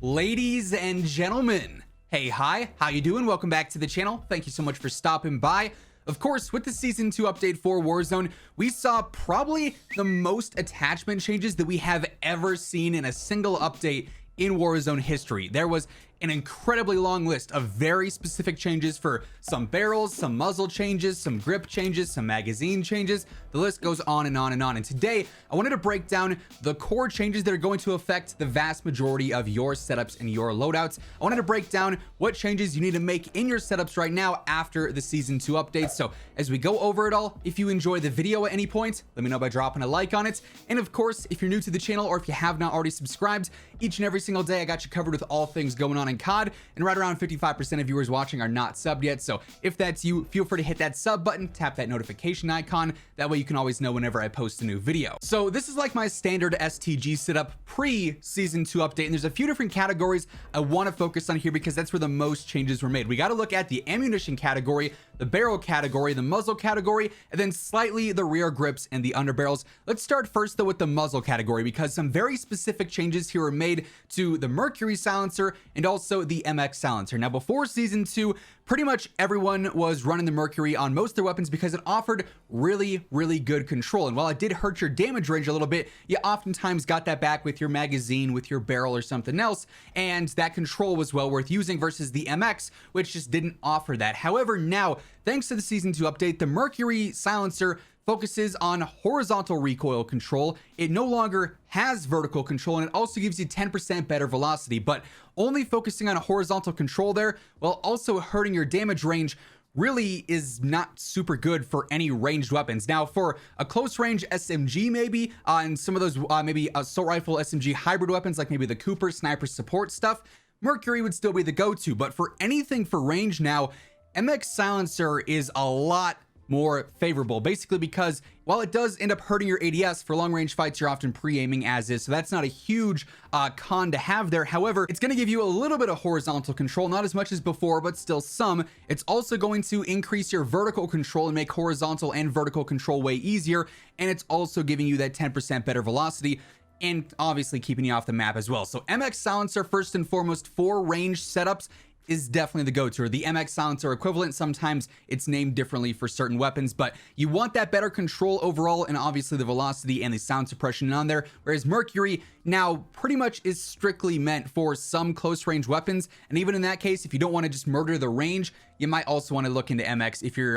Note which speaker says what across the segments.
Speaker 1: Ladies and gentlemen, hey, hi, how you doing? Welcome back to the channel. Thank you so much for stopping by. Of course, with the Season 2 update for Warzone, we saw probably the most attachment changes that we have ever seen in a single update in Warzone history. There was an incredibly long list of very specific changes for some barrels, some muzzle changes, some grip changes, some magazine changes. The list goes on and on and on. And today, I wanted to break down the core changes that are going to affect the vast majority of your setups and your loadouts. I wanted to break down what changes you need to make in your setups right now after the Season 2 update. So as we go over it all, if you enjoy the video at any point, let me know by dropping a like on it. And of course, if you're new to the channel or if you have not already subscribed, each and every single day, I got you covered with all things going on in COD, and right around 55% of viewers watching are not subbed yet. So if that's you, feel free to hit that sub button, tap that notification icon. That way you can always know whenever I post a new video. So this is like my standard STG setup pre-Season 2 update, and there's a few different categories I want to focus on here because that's where the most changes were made. We got to look at the ammunition category, the barrel category, the muzzle category, and then slightly the rear grips and the underbarrels. Let's start first though with the muzzle category because some very specific changes here were made to the Mercury silencer and also the MX silencer. Now before Season 2, pretty much everyone was running the Mercury on most of their weapons because it offered really good control. And while it did hurt your damage range a little bit, you oftentimes got that back with your magazine, with your barrel or something else, and that control was well worth using versus the MX, which just didn't offer that. However, now, thanks to the Season 2 update, the Mercury silencer focuses on horizontal recoil control. It no longer has vertical control, and it also gives you 10% better velocity, but only focusing on a horizontal control there while also hurting your damage range really is not super good for any ranged weapons. Now for a close range SMG maybe, and some of those maybe assault rifle SMG hybrid weapons like maybe the Cooper sniper support stuff, Mercury would still be the go-to. But for anything for range now, MX silencer is a lot more favorable, basically because while it does end up hurting your ADS for long range fights, you're often pre-aiming as is, so that's not a huge con to have there. However, it's going to give you a little bit of horizontal control, not as much as before, but still some. It's also going to increase your vertical control and make horizontal and vertical control way easier, and it's also giving you that 10% better velocity and obviously keeping you off the map as well. So MX silencer, first and foremost, for range setups, is definitely the go-to, or the MX silencer equivalent. Sometimes it's named differently for certain weapons, but you want that better control overall and obviously the velocity and the sound suppression on there, whereas Mercury now pretty much is strictly meant for some close range weapons. And even in that case, if you don't want to just murder the range, you might also want to look into MX if you're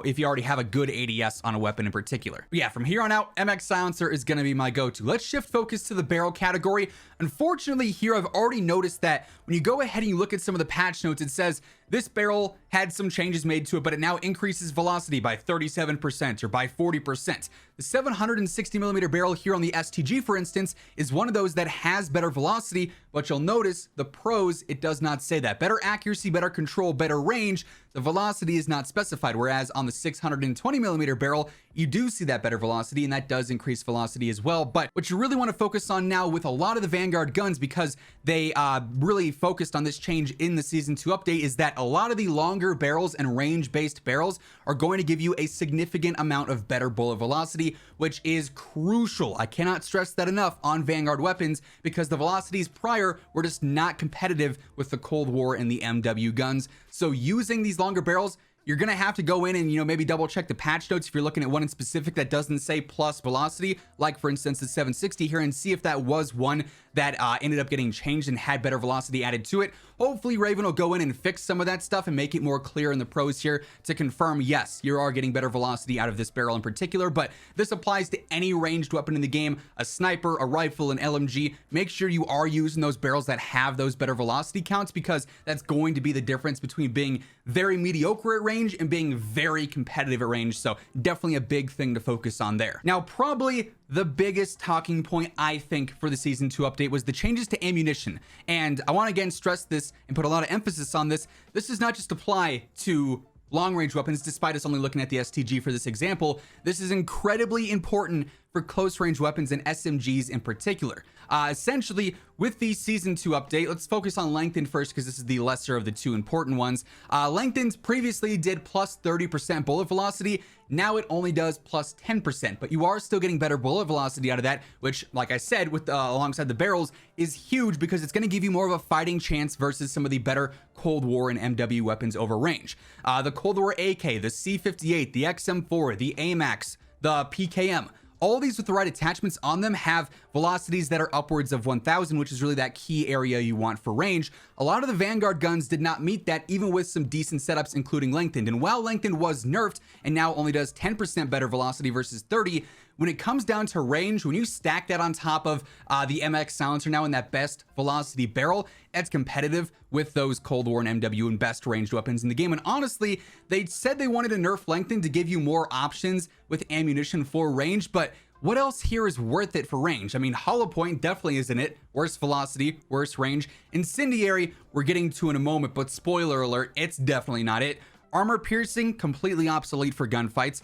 Speaker 1: if you already have a good ADS on a weapon in particular. But yeah, from here on out, MX silencer is going to be my go-to. Let's shift focus to the barrel category. Unfortunately here, I've already noticed that when you go ahead and you look at some of the patch notes, it says this barrel had some changes made to it, but it now increases velocity by 37% or by 40%. The 760mm barrel here on the STG, for instance, is one of those that has better velocity, but you'll notice the pros, it does not say that. Better accuracy, better control, better range. The velocity is not specified, whereas on the 620mm barrel, you do see that better velocity, and that does increase velocity as well. But what you really want to focus on now with a lot of the Vanguard guns, because they really focused on this change in the Season 2 update, is that a lot of the longer barrels and range-based barrels are going to give you a significant amount of better bullet velocity, which is crucial. I cannot stress that enough on Vanguard weapons because the velocities prior were just not competitive with the Cold War and the MW guns. So using these longer barrels, you're going to have to go in and, maybe double check the patch notes if you're looking at one in specific that doesn't say plus velocity, like for instance the 760 here, and see if that was one that ended up getting changed and had better velocity added to it. Hopefully Raven will go in and fix some of that stuff and make it more clear in the pros here to confirm, yes, you are getting better velocity out of this barrel in particular, but this applies to any ranged weapon in the game, a sniper, a rifle, an LMG. Make sure you are using those barrels that have those better velocity counts, because that's going to be the difference between being very mediocre at range and being very competitive at range. So definitely a big thing to focus on there. Now, probably the biggest talking point I think for the Season 2 update was the changes to ammunition. And I want to again stress this and put a lot of emphasis on this. This does not just apply to long range weapons, despite us only looking at the STG for this example. This is incredibly important for close range weapons and SMGs in particular. Essentially, with the Season 2 update, let's focus on Lengthened first because this is the lesser of the two important ones. Lengthened previously did plus 30% bullet velocity. Now it only does plus 10%, but you are still getting better bullet velocity out of that, which, like I said, with alongside the barrels, is huge because it's going to give you more of a fighting chance versus some of the better Cold War and MW weapons over range. The Cold War AK, the C58, the XM4, the AMAX, the PKM, all these with the right attachments on them have velocities that are upwards of 1000, which is really that key area you want for range. A lot of the Vanguard guns did not meet that, even with some decent setups, including Lengthened. And while Lengthened was nerfed and now only does 10% better velocity versus 30, when it comes down to range, when you stack that on top of the MX silencer now in that best velocity barrel, that's competitive with those Cold War and MW and best ranged weapons in the game. And honestly, they said they wanted to nerf Lengthened to give you more options with ammunition for range, but what else here is worth it for range? I mean, Hollow Point definitely isn't it. Worse velocity, worse range. Incendiary, we're getting to in a moment, but spoiler alert, it's definitely not it. Armor piercing, completely obsolete for gunfights.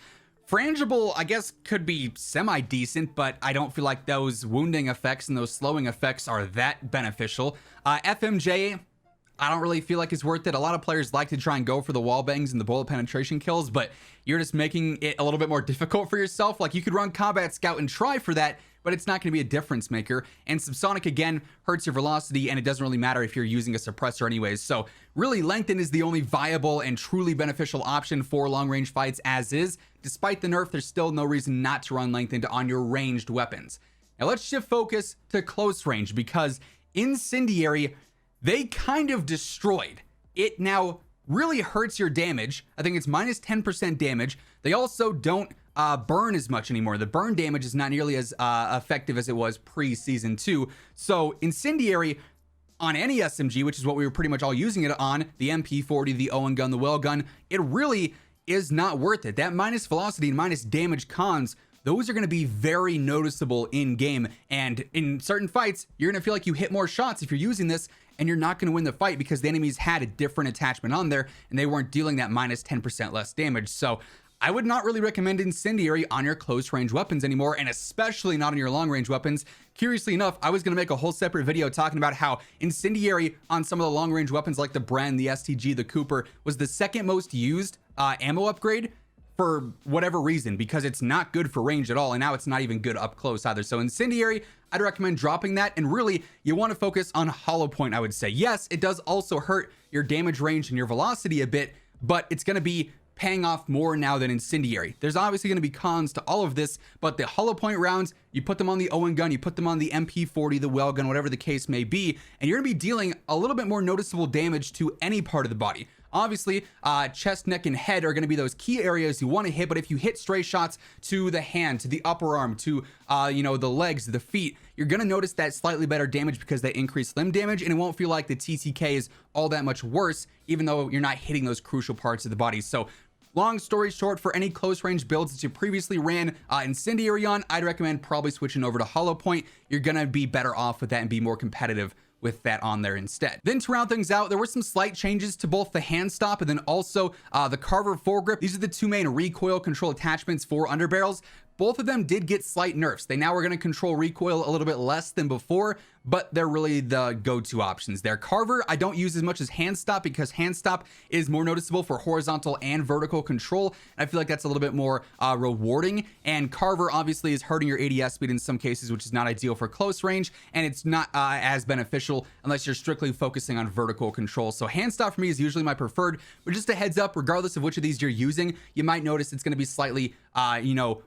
Speaker 1: Frangible, I guess, could be semi-decent, but I don't feel like those wounding effects and those slowing effects are that beneficial. FMJ, I don't really feel like it's worth it. A lot of players like to try and go for the wall bangs and the bullet penetration kills, but you're just making it a little bit more difficult for yourself. Like, you could run Combat Scout and try for that, but it's not going to be a difference maker. And Subsonic, again, hurts your velocity, and it doesn't really matter if you're using a suppressor anyways. So really, Lengthen is the only viable and truly beneficial option for long-range fights as is. Despite the nerf, there's still no reason not to run Lengthened on your ranged weapons. Now let's shift focus to close range, because Incendiary, they kind of destroyed. It now really hurts your damage. I think it's minus 10% damage. They also don't burn as much anymore. The burn damage is not nearly as effective as it was pre-Season 2. So Incendiary on any SMG, which is what we were pretty much all using it on, the MP40, the Owen gun, the Well gun, it really is not worth it. That minus velocity and minus damage cons, those are going to be very noticeable in game, and in certain fights you're going to feel like you hit more shots if you're using this, and you're not going to win the fight because the enemies had a different attachment on there and they weren't dealing that minus 10% less damage. So I would not really recommend Incendiary on your close range weapons anymore, and especially not on your long range weapons. Curiously enough, I was going to make a whole separate video talking about how Incendiary on some of the long range weapons like the Bren, the STG, the Cooper was the second most used ammo upgrade for whatever reason, because it's not good for range at all, and now it's not even good up close either. So Incendiary, I'd recommend dropping that, and really you want to focus on Hollow Point, I would say. Yes, it does also hurt your damage range and your velocity a bit, but it's going to be paying off more now than Incendiary. There's obviously going to be cons to all of this, but the Hollow Point rounds, you put them on the Owen gun, you put them on the MP40, the Well gun, whatever the case may be, and you're going to be dealing a little bit more noticeable damage to any part of the body. Obviously, chest, neck, and head are going to be those key areas you want to hit, but if you hit stray shots to the hand, to the upper arm, to the legs, the feet, you're going to notice that slightly better damage because they increase limb damage, and it won't feel like the TTK is all that much worse, even though you're not hitting those crucial parts of the body. So long story short, for any close range builds that you previously ran Incendiary on, I'd recommend probably switching over to Hollow Point. You're going to be better off with that and be more competitive with that on there instead. Then to round things out, there were some slight changes to both the hand stop and then also the Carver foregrip. These are the two main recoil control attachments for underbarrels. Both of them did get slight nerfs. They now are going to control recoil a little bit less than before, but they're really the go-to options there. Carver, I don't use as much as hand stop because hand stop is more noticeable for horizontal and vertical control. And I feel like that's a little bit more rewarding. And Carver obviously is hurting your ADS speed in some cases, which is not ideal for close range. And it's not as beneficial unless you're strictly focusing on vertical control. So hand stop for me is usually my preferred, but just a heads up, regardless of which of these you're using, you might notice it's going to be slightly,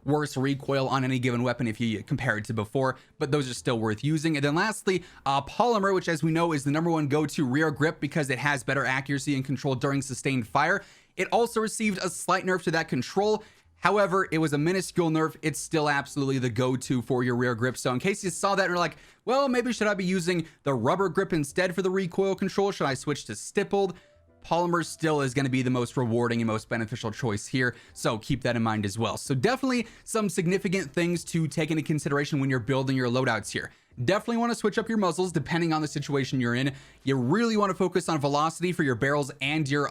Speaker 1: worse recoil on any given weapon if you compare it to before, but those are still worth using. And then lastly, Polymer, which as we know is the #1 go-to rear grip because it has better accuracy and control during sustained fire. It also received a slight nerf to that control. However, it was a minuscule nerf. It's still absolutely the go-to for your rear grip. So in case you saw that and you're like, well, maybe should I be using the rubber grip instead for the recoil control? Should I switch to stippled? Polymer still is going to be the most rewarding and most beneficial choice here, so keep that in mind as well. So definitely some significant things to take into consideration when you're building your loadouts here. Definitely want to switch up your muzzles depending on the situation you're in. You really want to focus on velocity for your barrels and your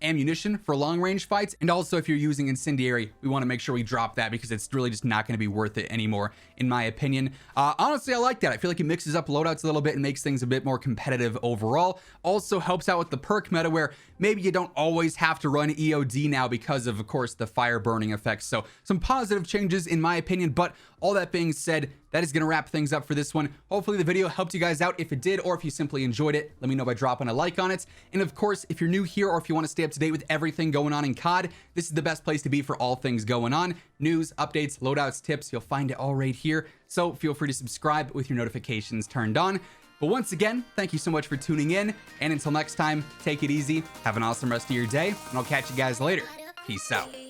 Speaker 1: ammunition for long range fights. And also if you're using incendiary, we want to make sure we drop that because it's really just not going to be worth it anymore, in my opinion. Honestly, I like that. I feel like it mixes up loadouts a little bit and makes things a bit more competitive overall. Also helps out with the perk meta where maybe you don't always have to run EOD now because of course, the fire burning effects. So some positive changes in my opinion, but all that being said, that is going to wrap things up for this one. Hopefully the video helped you guys out. If it did, or if you simply enjoyed it, let me know by dropping a like on it. And of course, if you're new here or if you want to stay up to date with everything going on in COD, this is the best place to be for all things going on. News, updates, loadouts, tips, you'll find it all right here. So feel free to subscribe with your notifications turned on. But once again, thank you so much for tuning in. And until next time, take it easy. Have an awesome rest of your day. And I'll catch you guys later. Peace out.